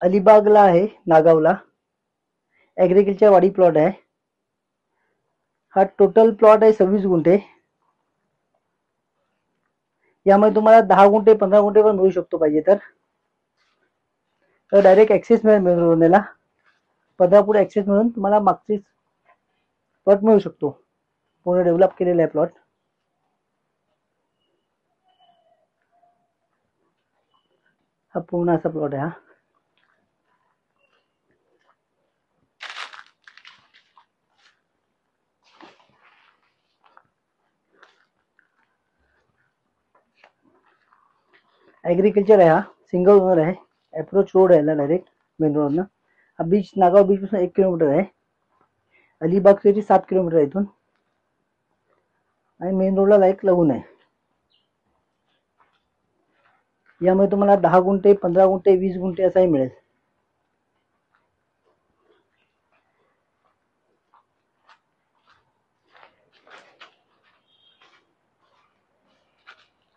अलिबागला आहे, नागावला. ॲग्रिकल्चर वाडी प्लॉट आहे. हा टोटल प्लॉट आहे 26 गुंठे. यामध्ये तुम्हाला 10 गुंठे 15 गुंठे पण मिळू शकतो पाहिजे तर डायरेक्ट ॲक्सेस मिळेल मेन रोडला. 15 फूट ॲक्सेस मिळून तुम्हाला मागचीच प्लॉट मिळू शकतो. पूर्ण डेव्हलप केलेला आहे प्लॉट. हा पूर्ण असा प्लॉट आहे. हा ॲग्रिकल्चर आहे. हा सिंगल ओनर आहे. अप्रोच रोड आहे डायरेक्ट मेन रोडनं. हा बीच नागाव बीच पासून 1 किलोमीटर आहे. अलिबाग सिटी 7 किलोमीटर आहे इथून. आणि मेन रोडला लाईक लागून आहे. यामध्ये तुम्हाला 10 गुंठे 15 गुंठे 20 गुंठे असाही मिळेल.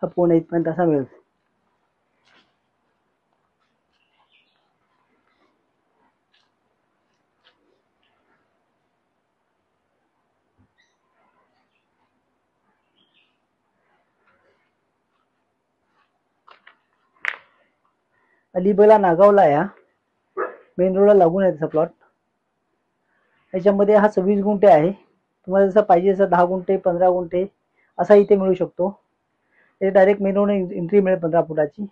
हा पूर्ण इथपर्यंत असा मिळेल. अलिबागला नागावला आहे. मेन रोडला लागून आहे त्याचा प्लॉट. याच्यामध्ये हा 26 गुंठे आहे. तुम्हाला जसं पाहिजे तसं 10 गुंठे 15 गुंठे असा इथे मिळू शकतो. हे डायरेक्ट मेन रोड एंट्री मिळेल 15 फुटाची.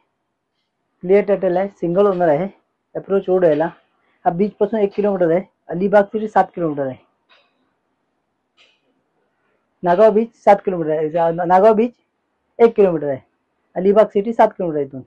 क्लिअर टायटल आहे. सिंगल ओनर आहे. अप्रोच रोड यायला. हा बीच पासून 1 किलोमीटर आहे. अलिबाग सिटी 7 किलोमीटर आहे. नागाव बीच 7 किलोमीटर आहे. नागाव बीच 1 किलोमीटर आहे. अलिबाग सिटी 7 किलोमीटर इथून.